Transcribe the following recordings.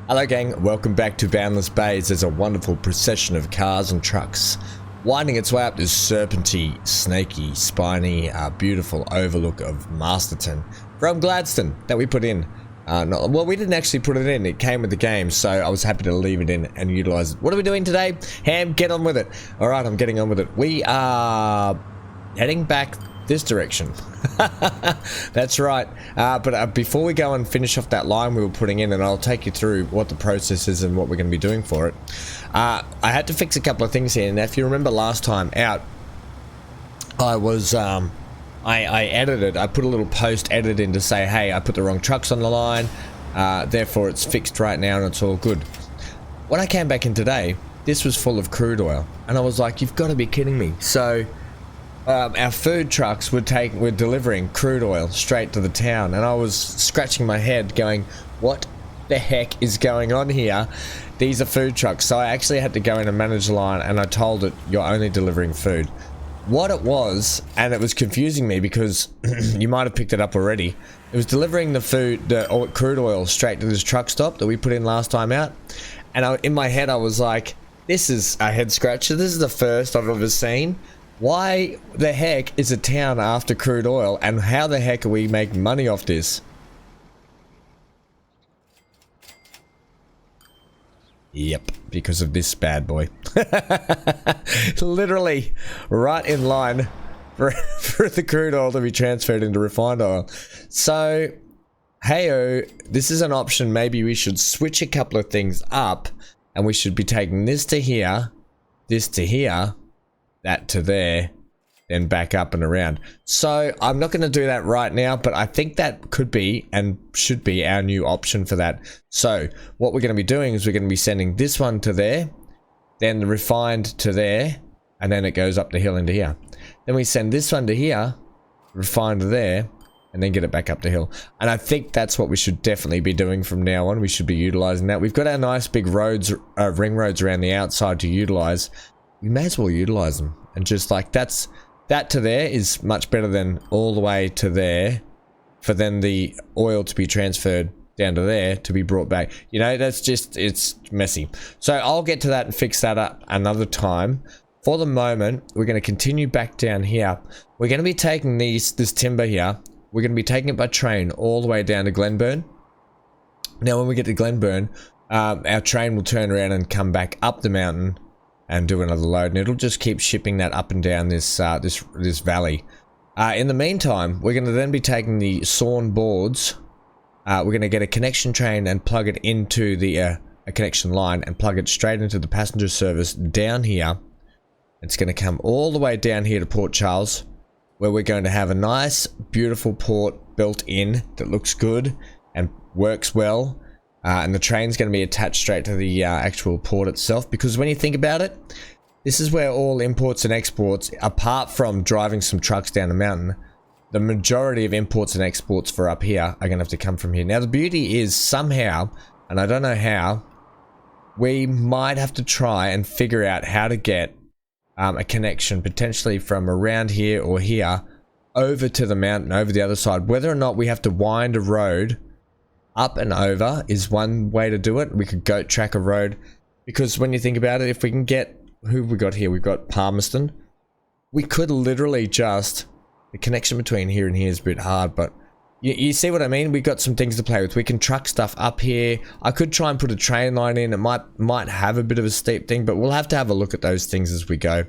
Hello gang, welcome back to Boundless Bay. There's a wonderful procession of cars and trucks winding its way up this serpenty, snaky, spiny, beautiful overlook of Masterton from Gladstone that we put in. Well, we didn't actually put it in, it came with the game, so I was happy to leave it in and utilize it. What are we doing today? Ham, get on with it. Alright, I'm getting on with it. We are heading back this direction. That's right. But before we go and finish off that line we were putting in, and I'll take you through what the process is and what we're going to be doing for it. I had to fix a couple of things here, and if you remember last time out, I was I edited. I put a little post edit in to say, hey, I put the wrong trucks on the line, therefore it's fixed right now and it's all good. When I came back in today, this was full of crude oil, and I was like, you've got to be kidding me. So our food trucks were delivering crude oil straight to the town, and I was scratching my head going, what the heck is going on here? These are food trucks. So I actually had to go in and manage the line, and I told it, you're only delivering food. What it was, and it was confusing me because you might have picked it up already, it was delivering the food, the crude oil straight to this truck stop that we put in last time out, and in my head I was like, this is a head scratcher. This is the first I've ever seen. Why the heck is a town after crude oil, and how the heck are we making money off this? Yep, because of this bad boy. Literally right in line for the crude oil to be transferred into refined oil. So, hey-o, this is an option. Maybe we should switch a couple of things up, and we should be taking this to here, this to here, that to there, then back up and around. So I'm not going to do that right now, but I think that could be and should be our new option for that. So what we're going to be doing is we're going to be sending this one to there, then the refined to there, and then it goes up the hill into here. Then we send this one to here, refined to there, and then get it back up the hill. And I think that's what we should definitely be doing from now on. We should be utilizing that. We've got our nice big roads, ring roads around the outside to utilize. We may as well utilize them, and just like that to there is much better than all the way to there for then the oil to be transferred down to there to be brought back. You know, that's just, it's messy. So I'll get to that and fix that up another time. For the moment, we're going to continue back down here. We're going to be taking this timber here, we're going to be taking it by train all the way down to Glenburn. Now when we get to Glenburn, our train will turn around and come back up the mountain and do another load, and it'll just keep shipping that up and down this this valley. In the meantime, we're going to then be taking the sawn boards. We're going to get a connection train and plug it into the a connection line and plug it straight into the passenger service down here. It's going to come all the way down here to Port Charles, where we're going to have a nice, beautiful port built in that looks good and works well. And the train's going to be attached straight to the actual port itself, because when you think about it, this is where all imports and exports, apart from driving some trucks down the mountain, the majority of imports and exports for up here are going to have to come from here. Now the beauty is somehow, and I don't know how, we might have to try and figure out how to get a connection potentially from around here or here over to the mountain, over the other side. Whether or not we have to wind a road up and over is one way to do it. We could goat track a road, because when you think about it, if we can get, who have we got here? We've got Palmerston. We could literally just, the connection between here and here is a bit hard, but you see what I mean? We've got some things to play with. We can truck stuff up here. I could try and put a train line in. It might have a bit of a steep thing, but we'll have to have a look at those things as we go.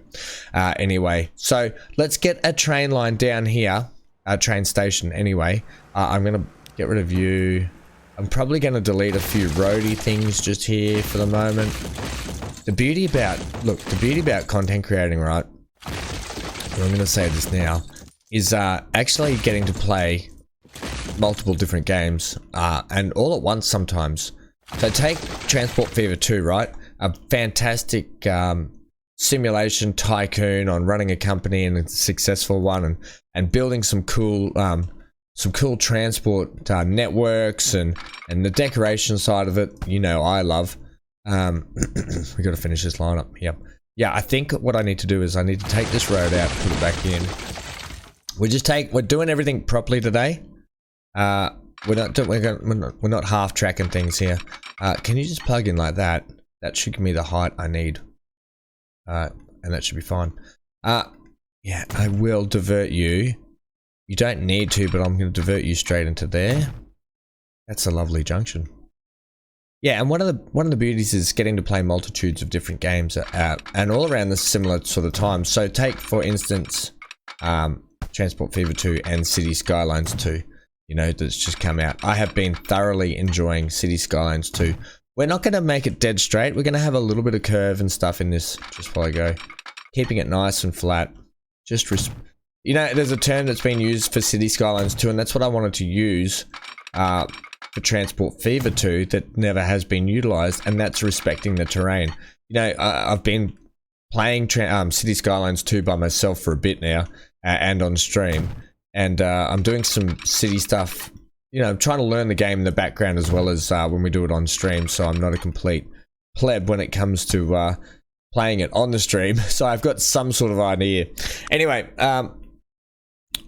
Anyway, so let's get a train line down here, a train station anyway. I'm going to get rid of you. I'm probably going to delete a few roady things just here for the moment. The beauty about content creating, right? And I'm going to say this now, is actually getting to play multiple different games and all at once sometimes. So take Transport Fever 2, right? A fantastic simulation tycoon on running a company, and a successful one, and building some cool transport networks and the decoration side of it, you know, I love. We got to finish this line up. Yep. Yeah, I think what I need to do is I need to take this road out, put it back in. We're doing everything properly today. We're not half tracking things here. Can you just plug in like that? That should give me the height I need. And that should be fine. Yeah, I will divert you. You don't need to, but I'm going to divert you straight into there. That's a lovely junction. Yeah, and one of the beauties is getting to play multitudes of different games and all around the similar sort of time. So take, for instance, Transport Fever 2 and City Skylines 2. You know, that's just come out. I have been thoroughly enjoying City Skylines 2. We're not going to make it dead straight. We're going to have a little bit of curve and stuff in this just while I go. Keeping it nice and flat. Just, you know, there's a term that's been used for City Skylines 2, and that's what I wanted to use for Transport Fever 2 that never has been utilized, and that's respecting the terrain. You know, I've been playing City Skylines 2 by myself for a bit now, and on stream, and I'm doing some city stuff. You know, I'm trying to learn the game in the background as well as when we do it on stream, so I'm not a complete pleb when it comes to playing it on the stream. So I've got some sort of idea. Anyway,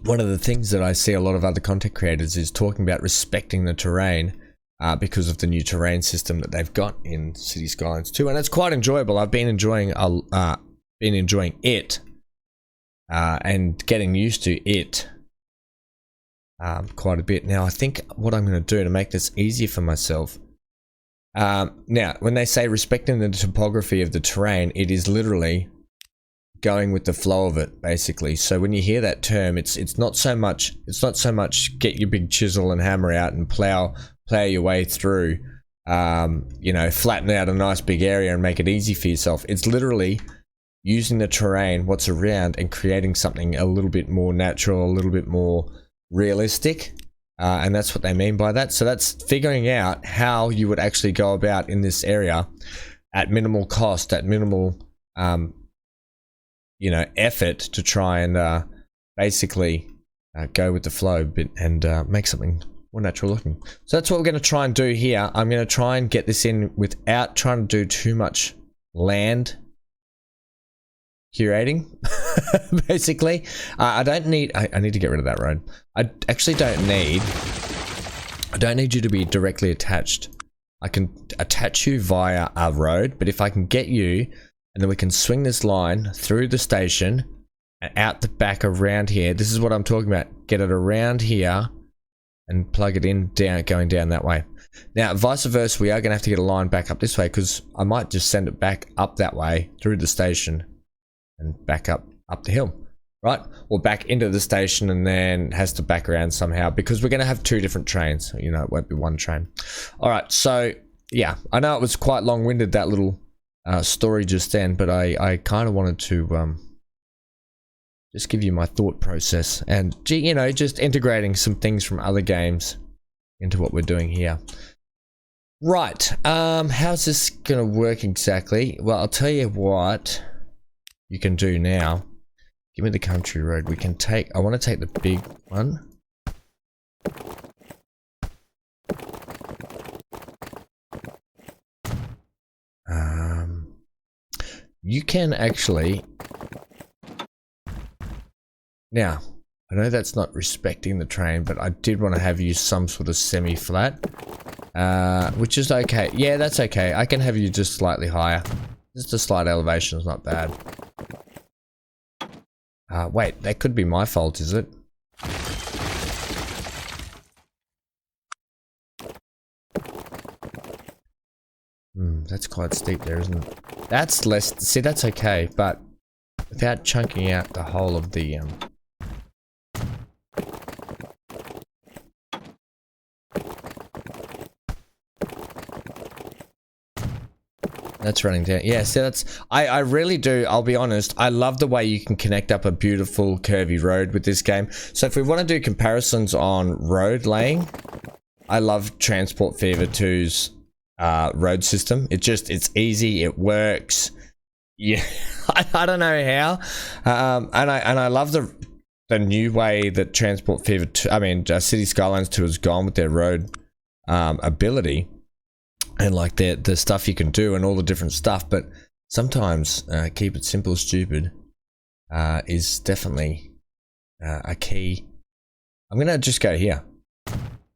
one of the things that I see a lot of other content creators is talking about respecting the terrain because of the new terrain system that they've got in City Skylines 2, and it's quite enjoyable. I've been enjoying it and getting used to it quite a bit. Now, I think what I'm going to do to make this easier for myself. Now, when they say respecting the topography of the terrain, it is literally going with the flow of it, basically. So when you hear that term, it's not so much get your big chisel and hammer out and plow your way through, you know, flatten out a nice big area and make it easy for yourself. It's literally using the terrain, what's around, and creating something a little bit more natural, a little bit more realistic, and that's what they mean by that. So that's figuring out how you would actually go about in this area at minimal cost, at minimal you know, effort, to try and basically go with the flow bit and make something more natural looking. So that's what we're going to try and do here. I'm going to try and get this in without trying to do too much land curating. Basically, I don't need. I need to get rid of that road. I actually don't need. I don't need you to be directly attached. I can attach you via a road, but if I can get you, and then we can swing this line through the station and out the back around here. This is what I'm talking about. Get it around here and plug it in down, going down that way. Now, vice versa, we are going to have to get a line back up this way, because I might just send it back up that way through the station and back up the hill, right? Or back into the station and then has to back around somehow, because we're going to have two different trains. You know, it won't be one train. All right, so yeah, I know it was quite long-winded, that little story just then, but I kind of wanted to just give you my thought process, and you know, just integrating some things from other games into what we're doing here. Right, how's this gonna work exactly? Well, I'll tell you what you can do now. Give me the country road. We can take, I want to take the big one. You can actually, now, I know that's not respecting the train, but I did want to have you some sort of semi-flat, which is okay. Yeah, that's okay. I can have you just slightly higher. Just a slight elevation is not bad. Wait, that could be my fault, is it? That's quite steep there, isn't it? That's less, see, that's okay, but without chunking out the whole of the, that's running down. Yeah, so that's, I really do, I'll be honest, I love the way you can connect up a beautiful curvy road with this game. So if we want to do comparisons on road laying, I love Transport Fever 2's road system. It's easy, it works. Yeah, I don't know how, and I love the new way that Transport Fever 2, City Skylines 2 has gone with their road ability, and like the stuff you can do and all the different stuff. But sometimes keep it simple, stupid is definitely a key. I'm gonna just go here.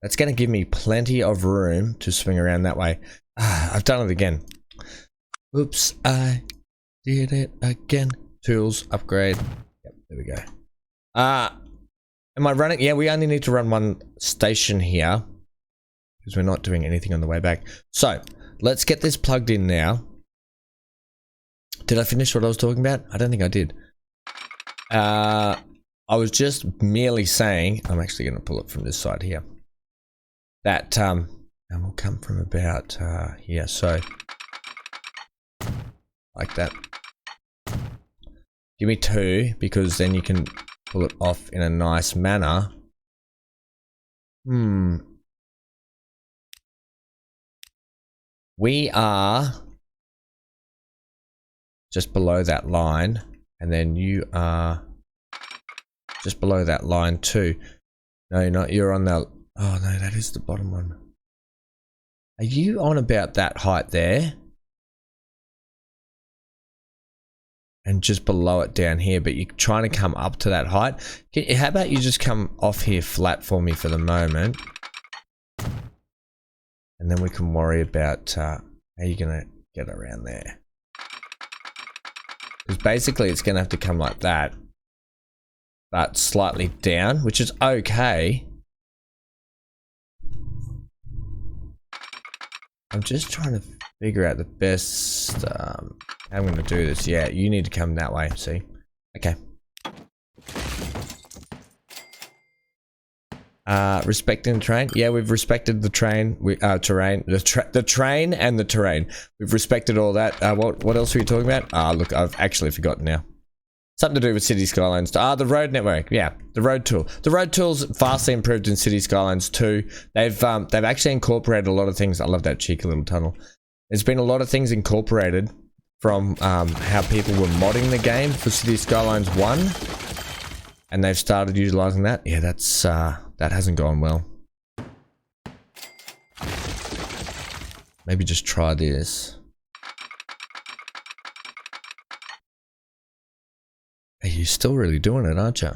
That's going to give me plenty of room to swing around that way. I've done it again. Oops, I did it again. Tools, upgrade. Yep, there we go. Am I running? Yeah, we only need to run one station here because we're not doing anything on the way back. So let's get this plugged in now. Did I finish what I was talking about? I don't think I did. I was just merely saying, I'm actually going to pull it from this side here. That, and we'll come from about here. So, like that. Give me 2 because then you can pull it off in a nice manner. We are just below that line, and then you are just below that line too. No, you're not. You're on the... Oh no, that is the bottom one. Are you on about that height there? And just below it down here, but you're trying to come up to that height. How about you just come off here flat for me for the moment? And then we can worry about how you're going to get around there. Because basically it's going to have to come like that. But slightly down, which is okay. I'm just trying to figure out the best how I'm going to do this. Yeah, you need to come that way, see? Okay. Respecting the terrain. Yeah, we've respected the train. Terrain. The train and the terrain. We've respected all that. What else were you talking about? Look, I've actually forgotten now. Something to do with City Skylines. The road network. Yeah, the road tool. The road tool's vastly improved in City Skylines 2. They've actually incorporated a lot of things. I love that cheeky little tunnel. There's been a lot of things incorporated from how people were modding the game for City Skylines 1, and they've started utilizing that. Yeah, that's that hasn't gone well. Maybe just try this. Hey, you're still really doing it, aren't you?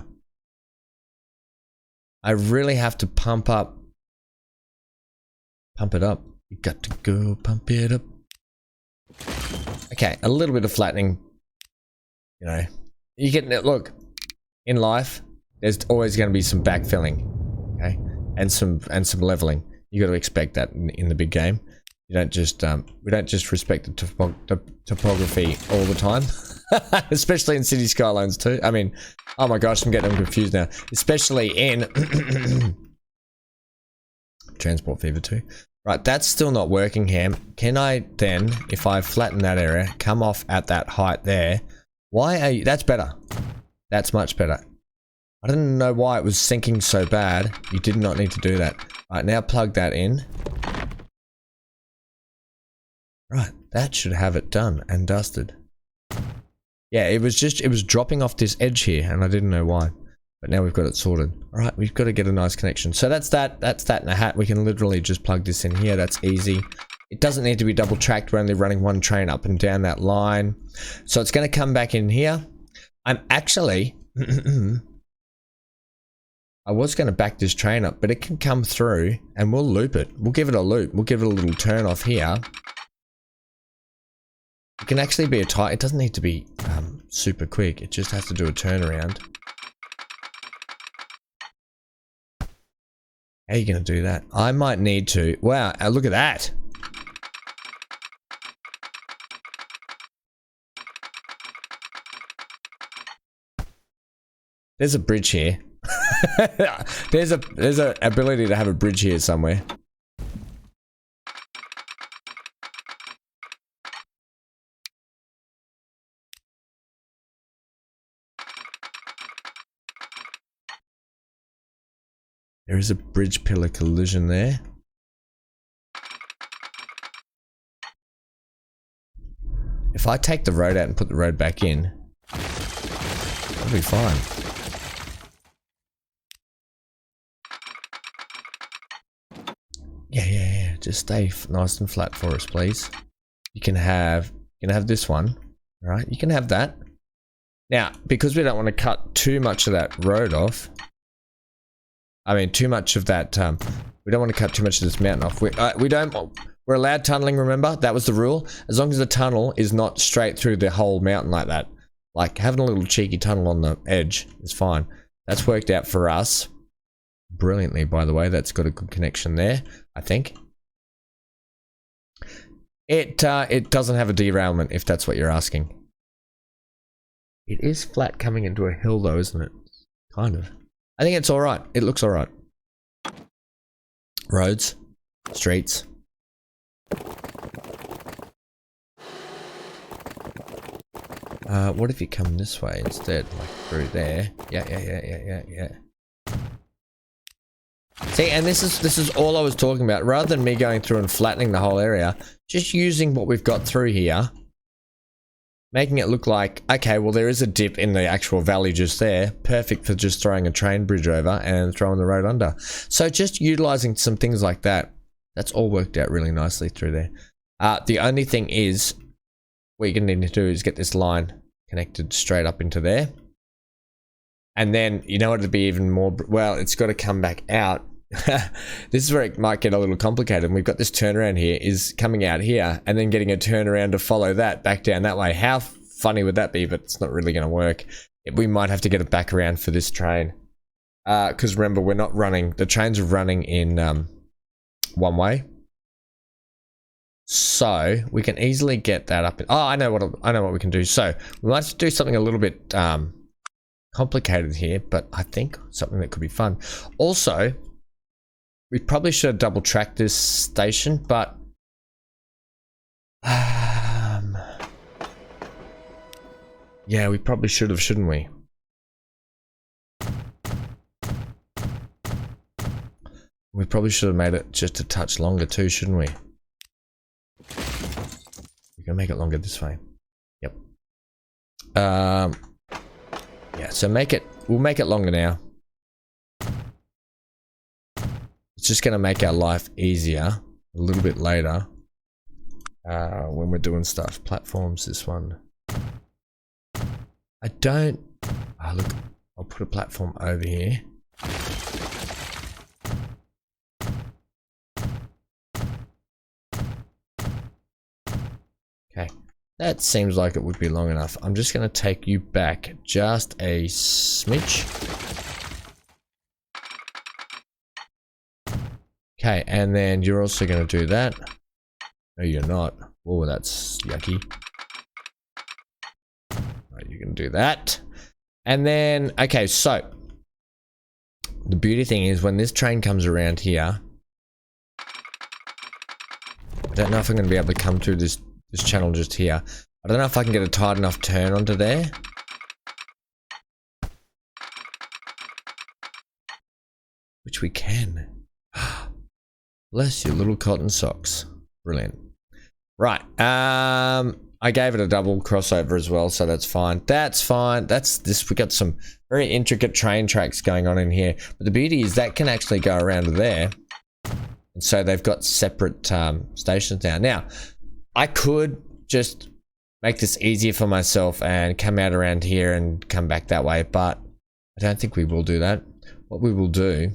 I really have to pump it up. You got to go pump it up. Okay, a little bit of flattening. You know, you get it. Look, in life, there's always going to be some backfilling, okay, and some leveling. You got to expect that in the big game. You don't just we don't just respect the topography all the time, especially in City Skylines 2. I mean, oh my gosh, I'm getting them confused now. Especially in Transport Fever 2. Right, that's still not working, Ham. Can I then, if I flatten that area, come off at that height there? Why are you... That's better. That's much better. I didn't know why it was sinking so bad. You did not need to do that. Right, now plug that in. Right, that should have it done and dusted. Yeah, it was dropping off this edge here, and I didn't know why. But now we've got it sorted. All right, we've got to get a nice connection. So that's that in a hat. We can literally just plug this in here. That's easy. It doesn't need to be double tracked. We're only running one train up and down that line. So it's going to come back in here. I'm actually... I was going to back this train up, but it can come through and we'll loop it. We'll give it a loop. We'll give it a little turn off here. It can actually be a tight... It doesn't need to be super quick. It just has to do a turnaround. How are you going to do that? I might need to... Wow, look at that. There's a bridge here. there's a ability to have a bridge here somewhere. There is a bridge pillar collision there. If I take the road out and put the road back in, that'll be fine. Yeah. Just stay nice and flat for us, please. You can have this one, all right? You can have that. Now, because we don't want to cut too much of that road off. I mean, too much of that. We don't want to cut too much of this mountain off. We're We're allowed tunneling, remember? That was the rule. As long as the tunnel is not straight through the whole mountain like that. Like, having a little cheeky tunnel on the edge is fine. That's worked out for us brilliantly, by the way. That's got a good connection there, I think. It doesn't have a derailment, if that's what you're asking. It is flat coming into a hill, though, isn't it? Kind of. I think it's alright. It looks alright. Roads. Streets. What if you come this way instead? Like through there. Yeah. See, and this is all I was talking about. Rather than me going through and flattening the whole area, just using what we've got through here, making it look like, okay, well, there is a dip in the actual valley just there. Perfect for just throwing a train bridge over and throwing the road under. So just utilizing some things like that. That's all worked out really nicely through there. The only thing is, what you're going to need to do is get this line connected straight up into there. And then, you know what, it'd be even more, well, it's got to come back out. This is where it might get a little complicated. We've got this turnaround here, is coming out here, and then getting a turnaround to follow that back down that way. How funny would that be? But it's not really going to work. We might have to get it back around for this train. Because remember, we're not running, the trains are running in one way. So we can easily get that up. Oh, I know what we can do. So we might have to do something a little bit complicated here, but I think something that could be fun. Also, we probably should have double tracked this station, but yeah, we probably should have, shouldn't we? We probably should have made it just a touch longer too, shouldn't we? We can make it longer this way. Yep. Yeah, so we'll make it longer now. It's just going to make our life easier a little bit later when we're doing stuff. Platforms, this one. I don't... Oh, look, I'll put a platform over here. Okay, that seems like it would be long enough. I'm just going to take you back just a smidge. Okay, and then you're also going to do that. No, you're not. Oh, that's yucky. Right, you can do that. And then, okay, so the beauty thing is when this train comes around here, I don't know if I'm going to be able to come through this channel just here. I don't know if I can get a tight enough turn onto there. Which we can. Bless your little cotton socks. Brilliant. Right. I gave it a double crossover as well, so that's fine. That's fine. That's this. We got some very intricate train tracks going on in here. But the beauty is that can actually go around to there. And so they've got separate stations now. Now, I could just make this easier for myself and come out around here and come back that way, but I don't think we will do that. What we will do...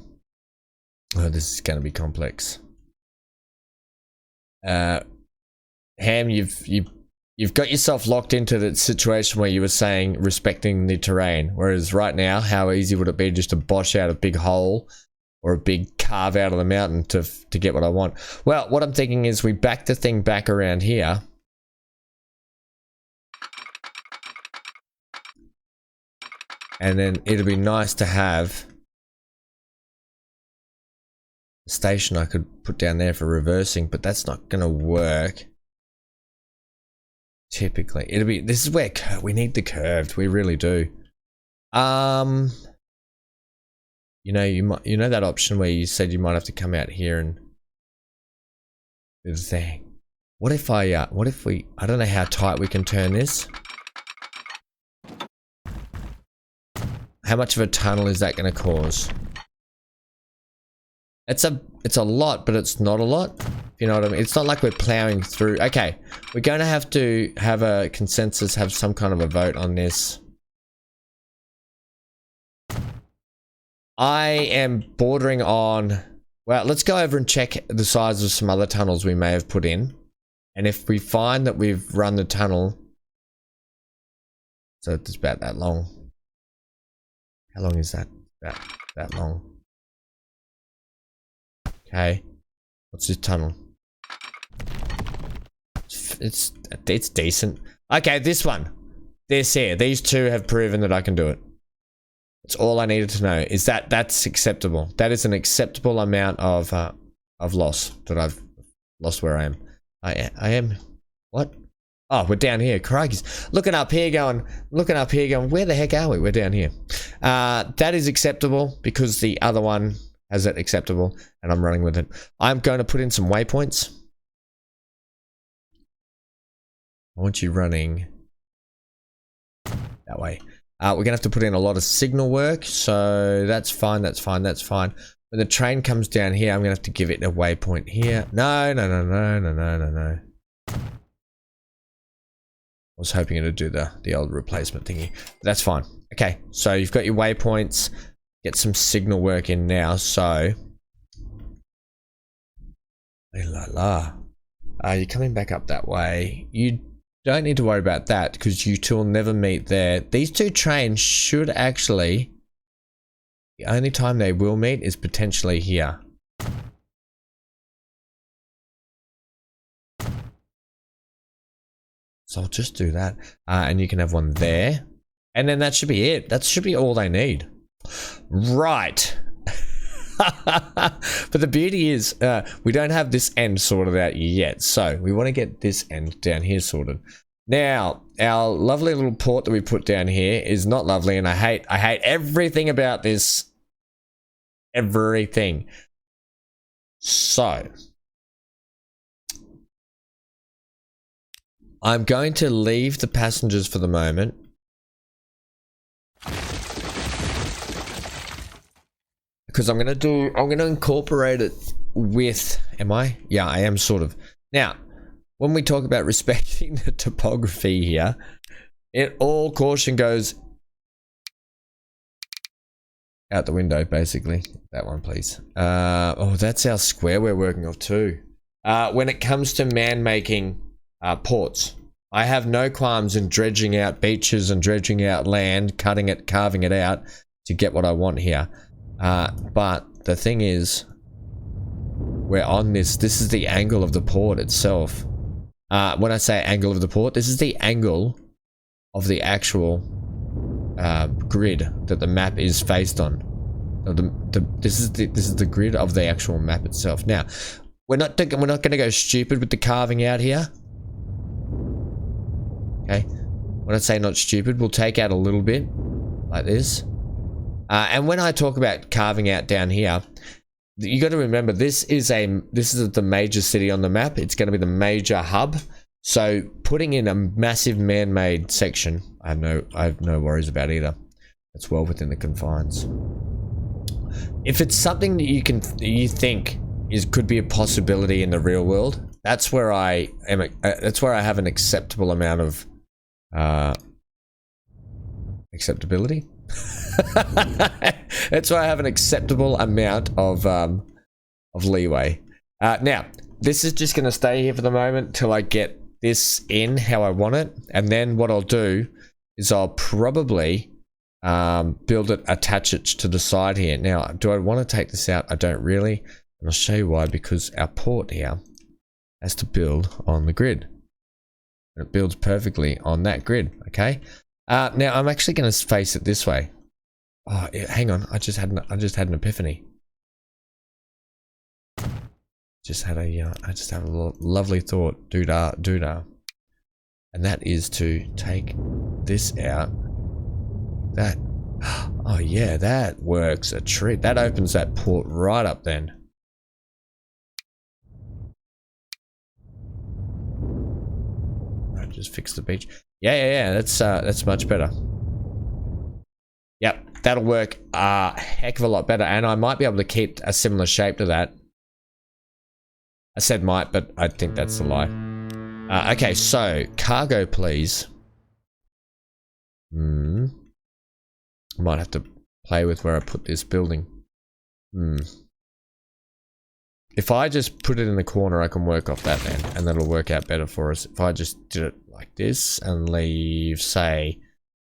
Oh, this is going to be complex. Ham, you've got yourself locked into the situation where you were saying respecting the terrain, whereas right now, how easy would it be just to bosh out a big hole or a big carve out of the mountain to get what I want? Well, what I'm thinking is we back the thing back around here. And then it'll be nice to have a station I could put down there for reversing, but that's not going to work. Typically, it'll be, this is where we need the curved, we really do. You know that option where you said you might have to come out here and do the thing. What if I don't know how tight we can turn this. How much of a tunnel is that going to cause? It's a lot, but it's not a lot. You know what I mean? It's not like we're plowing through. Okay, we're going to have a consensus, have some kind of a vote on this. I am bordering on Well, let's go over and check the size of some other tunnels we may have put in. And if we find that we've run the tunnel, so it's about that long. How long is that? About that long. Okay. What's this tunnel? It's decent. Okay, this one. This here. These two have proven that I can do it. That's all I needed to know. Is that that's acceptable? That is an acceptable amount of loss that I've lost where I am. I am. What? Oh, we're down here. Crikey. Looking up here going, where the heck are we? We're down here. That is acceptable because the other one has it acceptable and I'm running with it. I'm going to put in some waypoints. I want you running that way. We're going to have to put in a lot of signal work. So that's fine. That's fine. That's fine. When the train comes down here, I'm going to have to give it a waypoint here. No. I was hoping it'd do the old replacement thingy. But that's fine. Okay, so you've got your waypoints. Get some signal work in now. So, you're coming back up that way. You don't need to worry about that because you two will never meet there. These two trains should actually. The only time they will meet is potentially here. So I'll just do that. And you can have one there. And then that should be it. That should be all they need. Right. But the beauty is we don't have this end sorted out yet. So we want to get this end down here sorted. Now, our lovely little port that we put down here is not lovely. And I hate everything about this. Everything. So I'm going to leave the passengers for the moment. Because I'm going to incorporate it with, am I? Yeah, I am sort of. Now, when we talk about respecting the topography here, all caution goes out the window, basically. That one, please. Oh, that's our square we're working off too. When it comes to man-making ports, I have no qualms in dredging out beaches and dredging out land, cutting it, carving it out to get what I want here. But the thing is, we're on this is the angle of the port itself. When I say angle of the port, this is the angle of the actual grid that the map is faced on. This is the grid of the actual map itself. Now, we're not going to go stupid with the carving out here. Okay, when I say not stupid, we'll take out a little bit like this. And when I talk about carving out down here, you got to remember this is the major city on the map. It's going to be the major hub. So putting in a massive man-made section, I have no worries about either. It's well within the confines. If it's something that you think could be a possibility in the real world, that's where I am. That's where I have an acceptable amount of acceptability. That's why I have an acceptable amount of leeway. Now, this is just going to stay here for the moment till I get this in how I want it, and then what I'll do is I'll probably build it, attach it to the side here. Now, do I want to take this out? I don't really, and I'll show you why. Because our port here has to build on the grid, and it builds perfectly on that grid. Okay. Now I'm actually going to face it this way. Oh, hang on. I just had an epiphany. I just had a lovely thought. Doodah. And that is to take this out. That. Oh yeah, that works a treat. That opens that port right up then. Right, just fix the beach. Yeah. That's much better. Yep, that'll work a heck of a lot better, and I might be able to keep a similar shape to that. I said might, but I think that's a lie. Okay, so cargo, please. Might have to play with where I put this building. if I just put it in the corner, I can work off that then, and that'll work out better for us. If I just did it like this and leave, say,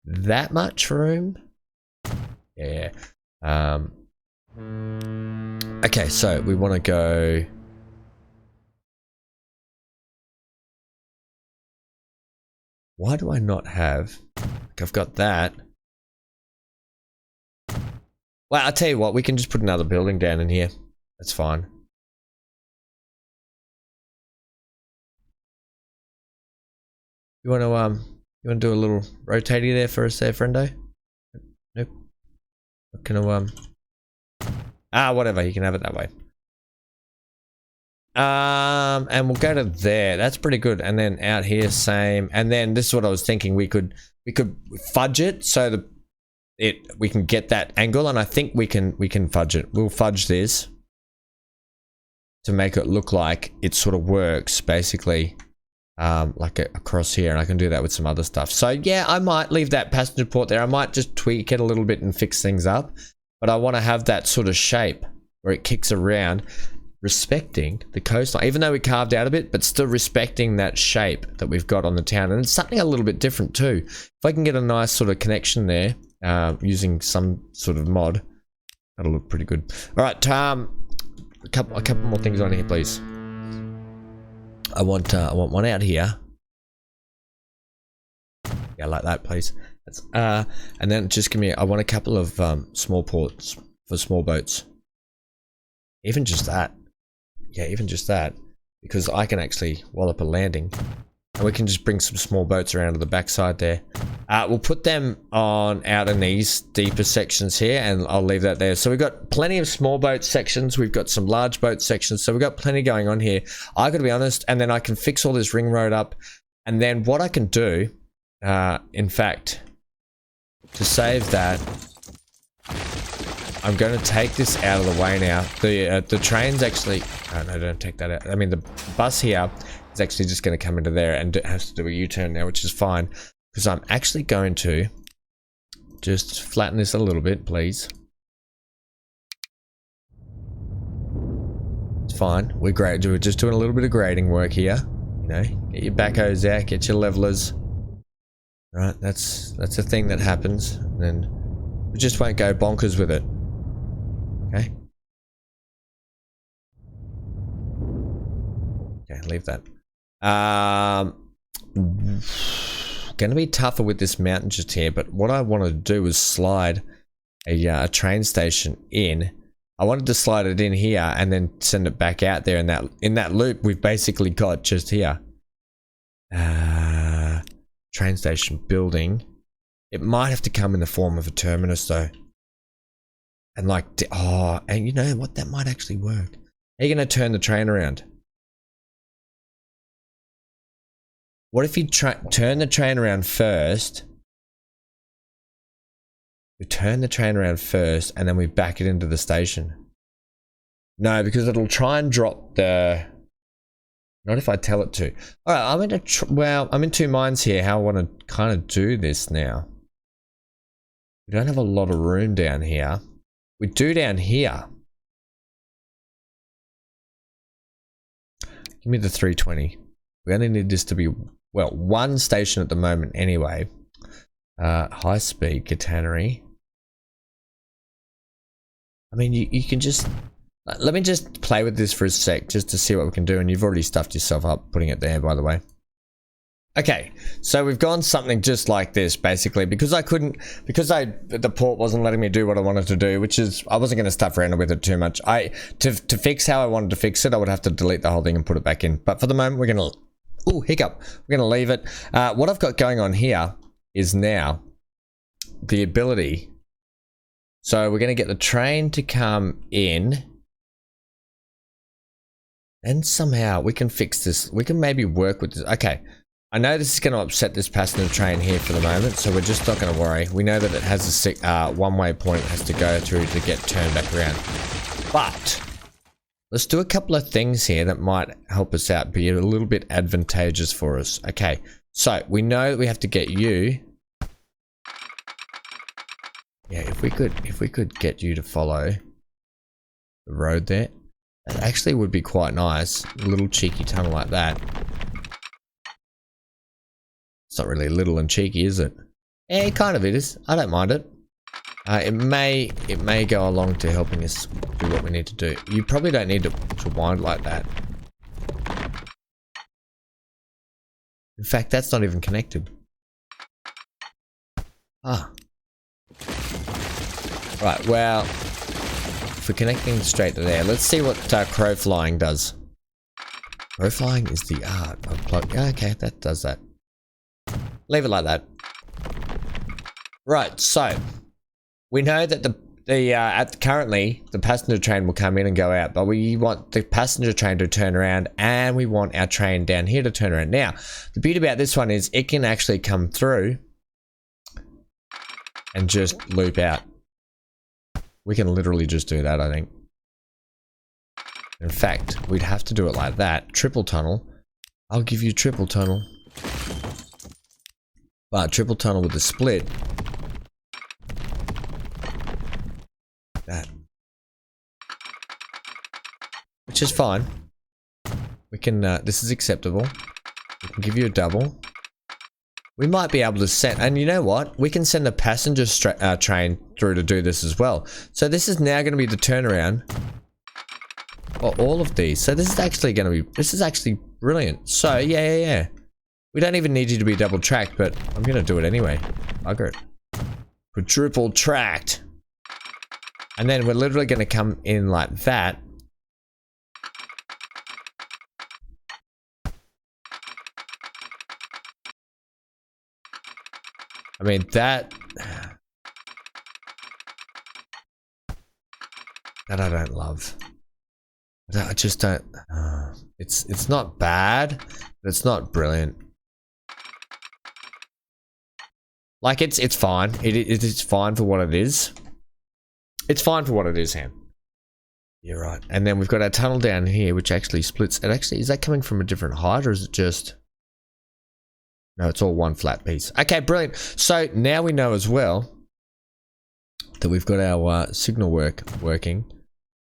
that much room. Yeah. Okay, so we want to go. Why do I not have? Like, I've got that. Well, I'll tell you what, we can just put another building down in here. That's fine. You want to do a little rotating there for us there, friendo? Nope. Can I whatever, you can have it that way. And we'll go to there. That's pretty good. And then out here, same. And then this is what I was thinking. We could fudge it so we can get that angle. And I think we can fudge it. We'll fudge this to make it look like it sort of works basically, like across here. And I can do that with some other stuff. So yeah, I might leave that passenger port there. I might just tweak it a little bit and fix things up. But I want to have that sort of shape where it kicks around, respecting the coastline, even though we carved out a bit, but still respecting that shape that we've got on the town. And it's something a little bit different too. If I can get a nice sort of connection there, using some sort of mod, that'll look pretty good. All right, a couple more things on here, please. I want one out here. Yeah, like that, please. That's, and then just give me. I want a couple of small ports for small boats. Even just that. Yeah, even just that, because I can actually wallop a landing, and we can just bring some small boats around to the backside there. We'll put them on out in these deeper sections here, and I'll leave that there. So we've got plenty of small boat sections. We've got some large boat sections. So we've got plenty going on here. I got to be honest, and then I can fix all this ring road up, and then what I can do, in fact, to save that, I'm going to take this out of the way now. The train's actually... Oh, no, don't take that out. I mean, the bus here is actually just going to come into there and it has to do a U-turn now, which is fine. Because I'm actually going to just flatten this a little bit, please. It's fine. We're just doing a little bit of grading work here. You know, get your backhoes out, get your levelers. Right, that's a thing that happens. And then we just won't go bonkers with it. Okay. Okay, leave that. Gonna be tougher with this mountain just here, but what I wanted to do was slide a train station in. I wanted to slide it in here and then send it back out there. In that loop, we've basically got just here. Train station building. It might have to come in the form of a terminus though. And like, and you know what? That might actually work. How are you going to turn the train around? What if you turn the train around first? We turn the train around first and then we back it into the station. No, because it'll try and drop the... Not if I tell it to. Alright, I'm in two minds here how I want to kind of do this now. We don't have a lot of room down here. We do down here. Give me the 320. We only need this to be, well, one station at the moment anyway. High speed catenary. I mean, you can just... Let me just play with this for a sec just to see what we can do. And you've already stuffed yourself up putting it there, by the way. Okay, so we've gone something just like this, basically, because the port wasn't letting me do what I wanted to do, which is, I wasn't going to stuff around with it too much. To fix how I wanted to fix it, I would have to delete the whole thing and put it back in. But for the moment, we're going to, ooh, hiccup. We're going to leave it. What I've got going on here is now the ability. So we're going to get the train to come in. And somehow we can fix this. We can maybe work with this. Okay. I know this is going to upset this passenger train here for the moment, so we're just not going to worry. We know that it has a one-way point it has to go through to get turned back around. But let's do a couple of things here that might help us out, be a little bit advantageous for us. Okay, so we know that we have to get you. Yeah, if we could get you to follow the road there. That actually would be quite nice. A little cheeky tunnel like that. It's not really little and cheeky, is it? Yeah, kind of it is. I don't mind it. It may go along to helping us do what we need to do. You probably don't need to wind like that. In fact, that's not even connected. Ah. Right, well, for connecting straight to there, let's see what crow flying does. Crow flying is the art of plug. Yeah, okay, that does that. Leave it like that. Right, so we know that currently the passenger train will come in and go out, but we want the passenger train to turn around and we want our train down here to turn around. Now, the beauty about this one is it can actually come through and just loop out. We can literally just do that, I think. In fact, we'd have to do it like that. Triple tunnel. I'll give you triple tunnel. But triple tunnel with the split. That. Which is fine. We can, this is acceptable. We can give you a double. We might be able to send, and you know what? We can send a passenger train through to do this as well. So this is now going to be the turnaround for all of these. So this is actually going to be, this is actually brilliant. So yeah. We don't even need you to be double tracked, but I'm going to do it anyway. Bugger it. Quadruple tracked. And then we're literally going to come in like that. I mean, that I don't love. I just don't. It's not bad, but it's not brilliant. Like it's fine. It's fine for what it is. It's fine for what it is, Ham. You're right. And then we've got our tunnel down here, which actually splits. And actually, is that coming from a different height, or is it just? No, it's all one flat piece. Okay, brilliant. So now we know as well that we've got our signal working.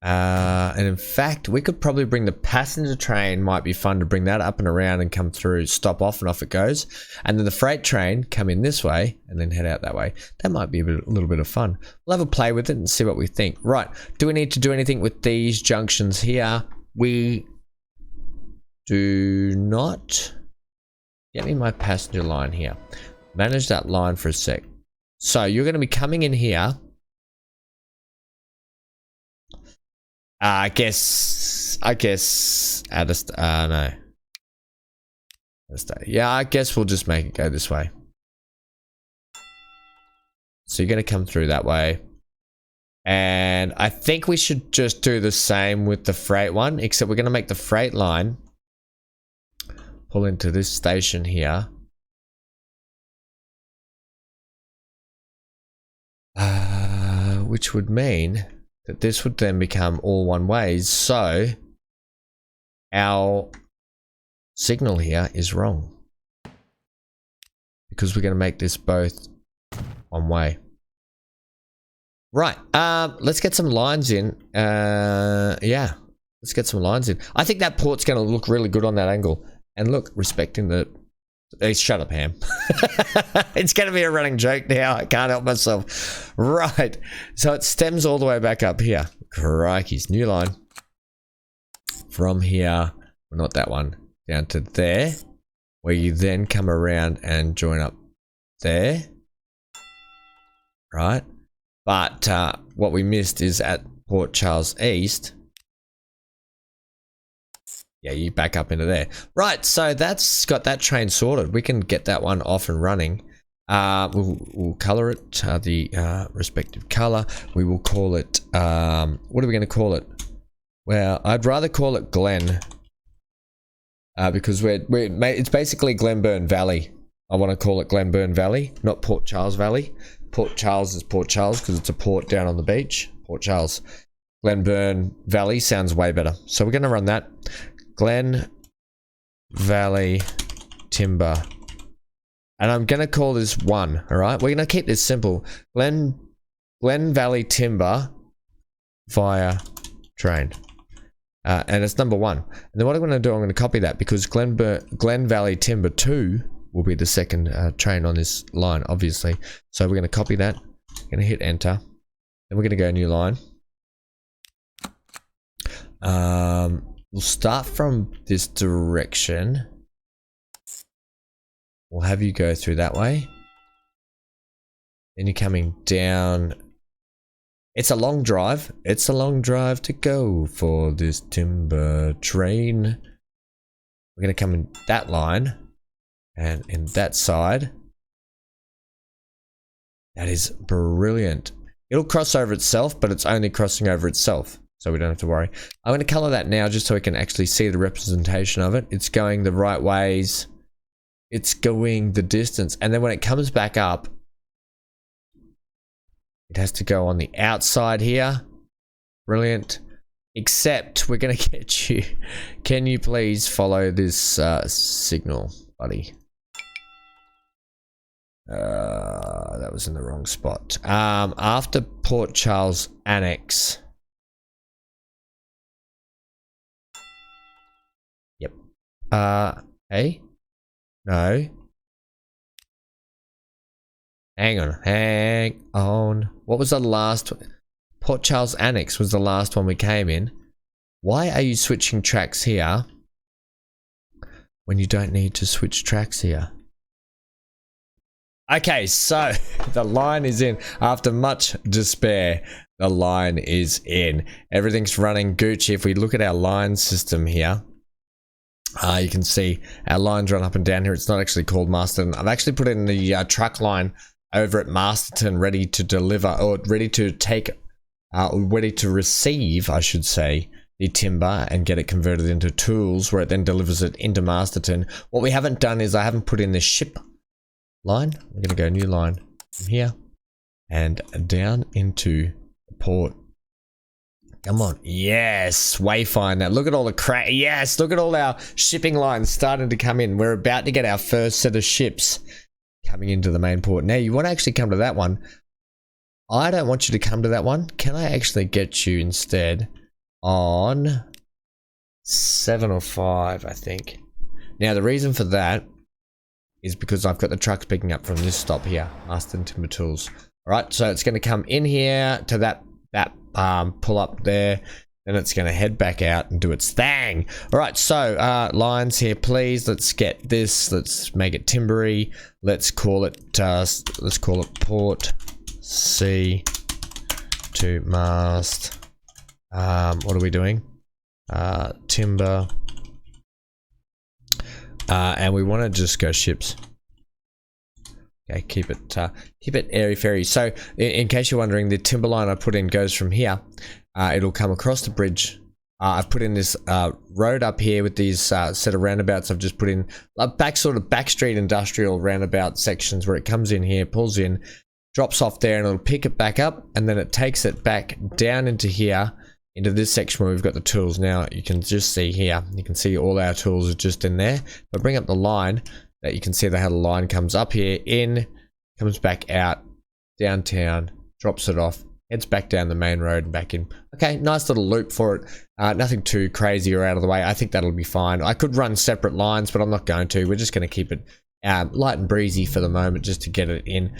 And in fact, we could probably bring the passenger train. Might be fun to bring that up and around and come through, stop off and off it goes. And then the freight train come in this way and then head out that way. That might be a little bit of fun. We'll have a play with it and see what we think. Right. Do we need to do anything with these junctions here? We do not. Get me my passenger line here. Manage that line for a sec. So you're going to be coming in here. I guess no. Yeah, I guess we'll just make it go this way. So you're going to come through that way. And I think we should just do the same with the freight one, except we're going to make the freight line pull into this station here. Which would mean that this would then become all one ways. So our signal here is wrong. Because we're going to make this both one way. Right. Let's get some lines in. Yeah. Let's get some lines in. I think that port's going to look really good on that angle. And look, respecting the... Hey, shut up, Ham. It's going to be a running joke now. I can't help myself. Right. So it stems all the way back up here. Crikey's new line. From here, well, not that one, down to there. Where you then come around and join up there. Right. But what we missed is at Port Charles East... Yeah, you back up into there. Right, so that's got that train sorted. We can get that one off and running. We'll color it the respective color. We will call it, what are we going to call it? Well, I'd rather call it Glen. Because it's basically Glenburn Valley. I want to call it Glenburn Valley, not Port Charles Valley. Port Charles is Port Charles because it's a port down on the beach. Port Charles. Glenburn Valley sounds way better. So we're going to run that. Glen Valley Timber. And I'm going to call this 1, all right? We're going to keep this simple. Glen Valley Timber via train. and it's number 1. And then what I'm going to do, I'm going to copy that because Glen Valley Timber 2 will be the second train on this line, obviously. So we're going to copy that. Going to hit enter. Then we're going to go new line. We'll start from this direction. We'll have you go through that way. Then you're coming down. It's a long drive. It's a long drive to go for this timber train. We're going to come in that line and in that side. That is brilliant. It'll cross over itself, but it's only crossing over itself, so we don't have to worry. I'm going to color that now just so we can actually see the representation of it. It's going the right ways. It's going the distance. And then when it comes back up, it has to go on the outside here. Brilliant. Except we're going to get you. Can you please follow this signal, buddy? That was in the wrong spot. After Port Charles Annex. Yep. Hey? No. Hang on. What was the last? Port Charles Annex was the last one we came in. Why are you switching tracks here when you don't need to switch tracks here? Okay, so the line is in. After much despair, the line is in. Everything's running Gucci. If we look at our line system here, you can see our lines run up and down here. It's not actually called Masterton. I've actually put in the truck line over at Masterton ready to deliver, or ready to take, ready to receive, I should say, the timber and get it converted into tools where it then delivers it into Masterton. What we haven't done is I haven't put in the ship line. We're going to go new line from here and down into the port. Come on. Yes. Wayfind that. Look at all the yes. Look at all our shipping lines starting to come in. We're about to get our first set of ships coming into the main port. Now, you want to actually come to that one. I don't want you to come to that one. Can I actually get you instead on 7 or 5, I think. Now, the reason for that is because I've got the trucks picking up from this stop here, Masterton Timber Tools. All right, so it's going to come in here to that pull up there, then it's going to head back out and do its thing. All right, so lines here, please. Let's get this. Let's make it timbery. Let's call it Port C to Mast. What are we doing? Timber. And we want to just go ships. Okay, keep it airy fairy. So, in case you're wondering, the timber line I put in goes from here. It'll come across the bridge. I've put in this road up here with these set of roundabouts. I've just put in sort of backstreet industrial roundabout sections where it comes in here, pulls in, drops off there, and it'll pick it back up, and then it takes it back down into here, into this section where we've got the tools. Now you can just see here, you can see all our tools are just in there. If I bring up the line, that you can see how the line comes up here, in, comes back out, downtown, drops it off, heads back down the main road and back in. Okay, nice little loop for it. Nothing too crazy or out of the way. I think that'll be fine. I could run separate lines, but I'm not going to. We're just going to keep it light and breezy for the moment, just to get it in.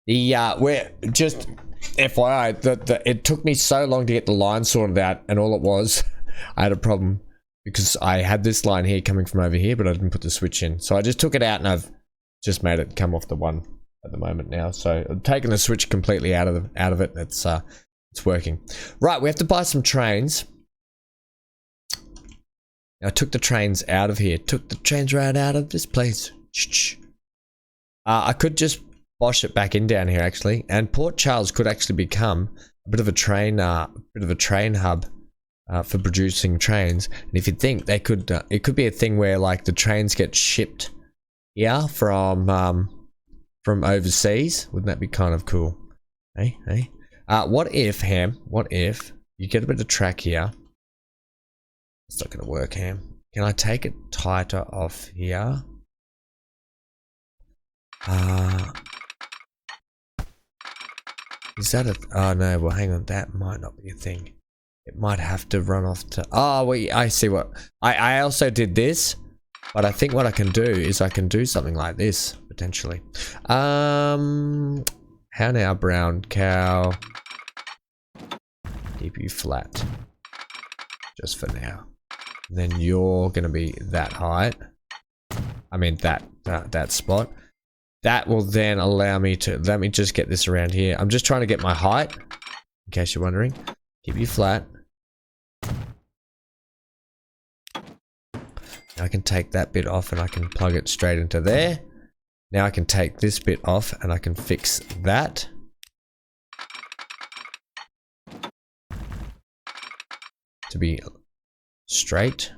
We're just FYI, it took me so long to get the line sorted out, and all it was, I had a problem because I had this line here coming from over here, but I didn't put the switch in. So I just took it out and I've just made it come off the one at the moment now. So I've taken the switch completely out of it. It's working. Right, we have to buy some trains. I took the trains out of here. Took the trains right out of this place. I could just bosh it back in down here actually, and Port Charles could actually become a bit of a train hub for producing trains. And if you think they could, it could be a thing where like the trains get shipped here from overseas. Wouldn't that be kind of cool? Hey. What if, Ham? What if you get a bit of track here? It's not going to work, Ham. Can I take it tighter off here? Is that a... Oh no, well hang on, that might not be a thing. It might have to run off to... Oh, wait, I see what... I also did this, but I think what I can do is I can do something like this, potentially. How now, brown cow? Keep you flat. Just for now. Then you're going to be that height. I mean, that spot. That will then allow me to... Let me just get this around here. I'm just trying to get my height, in case you're wondering. Keep you flat. I can take that bit off and I can plug it straight into there. Now I can take this bit off and I can fix that. To be straight.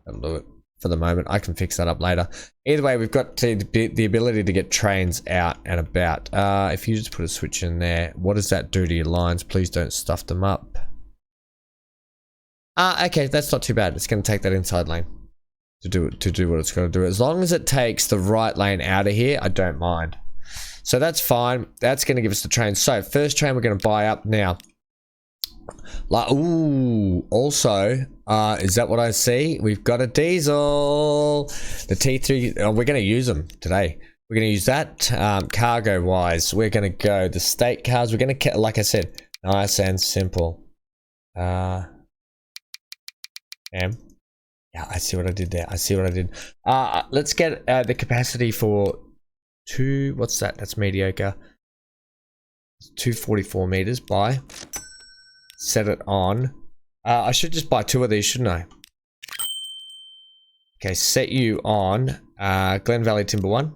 That'll do it for the moment. I can fix that up later. Either way, we've got the ability to get trains out and about. If you just put a switch in there, what does that do to your lines? Please don't stuff them up. Okay, that's not too bad. It's going to take that inside lane to do what it's going to do. As long as it takes the right lane out of here, I don't mind. So that's fine. That's going to give us the train. So first train we're going to buy up now. Like, ooh, also, is that what I see? We've got a diesel. The T3, we're going to use them today. We're going to use that. Cargo wise, we're going to go the state cars. We're going to, like I said, nice and simple. Yeah, I see what I did there. I see what I did. Let's get the capacity for what's that? That's mediocre. 244 meters by. Set it on. I should just buy 2 of these, shouldn't I? Okay, set you on Glen Valley Timber 1.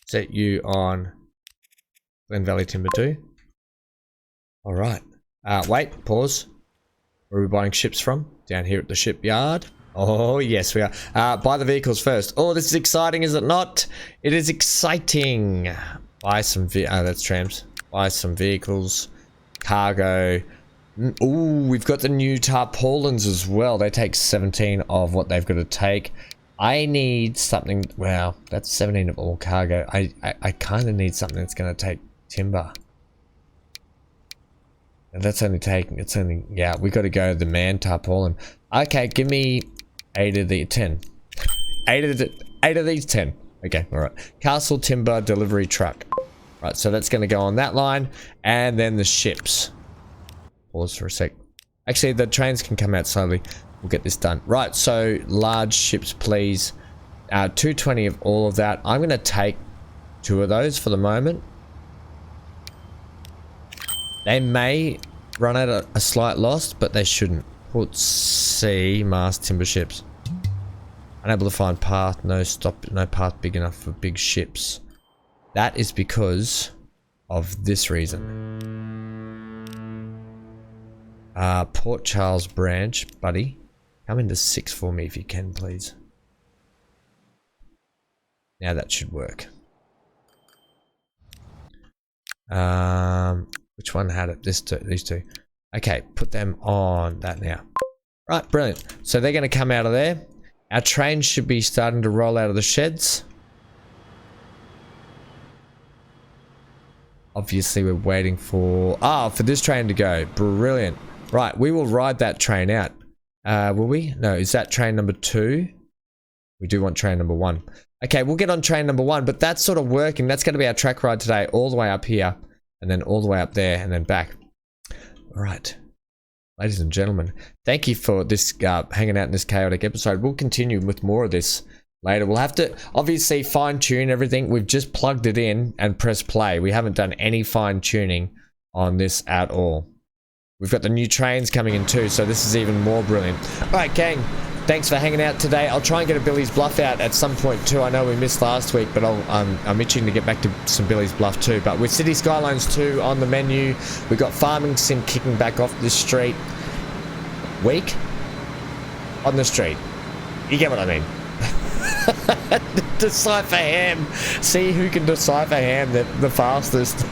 Set you on Glen Valley Timber 2. Alright. Wait, pause. Where are we buying ships from? Down here at the shipyard. Oh, yes, we are. Buy the vehicles first. Oh, this is exciting, is it not? It is exciting. Buy some that's trams. Buy some vehicles. Cargo. Ooh, we've got the new tarpaulins as well. They take 17 of what they've got to take. I need something... Wow, that's 17 of all cargo. I kind of need something that's going to take timber. And that's only taking... It's only... Yeah, we got to go the man tarpaulin. Okay, give me 8 of the 10. 8 of these 10. Okay, alright. Castle timber delivery truck. Right, so that's going to go on that line. And then the ships. Pause for a sec. Actually, the trains can come out slowly. We'll get this done. Right, so large ships, please. 220 of all of that. I'm going to take 2 of those for the moment. They may run at a slight loss, but they shouldn't. Put C, mast, timber ships. Unable to find path, no path big enough for big ships. That is because of this reason. Port Charles branch, buddy. Come into 6 for me if you can, please. Now that should work. Which one had it? These two. Okay, put them on that now. Right, brilliant. So they're going to come out of there. Our trains should be starting to roll out of the sheds. Obviously, we're waiting for... for this train to go. Brilliant. Right, we will ride that train out. Will we? No, is that train number 2? We do want train number 1. Okay, we'll get on train number 1, but that's sort of working. That's going to be our track ride today, all the way up here, and then all the way up there, and then back. All right. Ladies and gentlemen, thank you for this hanging out in this chaotic episode. We'll continue with more of this later. We'll have to obviously fine tune everything. We've just plugged it in and pressed play. We haven't done any fine tuning on this at all. We've got the new trains coming in too, so this is even more brilliant. All right, gang. Thanks for hanging out today. I'll try and get a Billy's Bluff out at some point too. I know we missed last week, but I'm itching to get back to some Billy's Bluff too. But with City Skylines 2 on the menu, we've got Farming Sim kicking back off the street. Week? On the street. You get what I mean. Decipher ham. See who can decipher ham the fastest.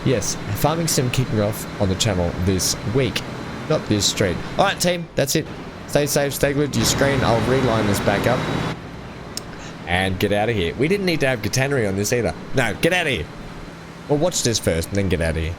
Yes, Farming Sim kicking off on the channel this week. Not this street. Alright team, that's it. Stay safe, stay glued to your screen. I'll reline this back up. And get out of here. We didn't need to have Gitannery on this either. No, get out of here. Well, watch this first and then get out of here.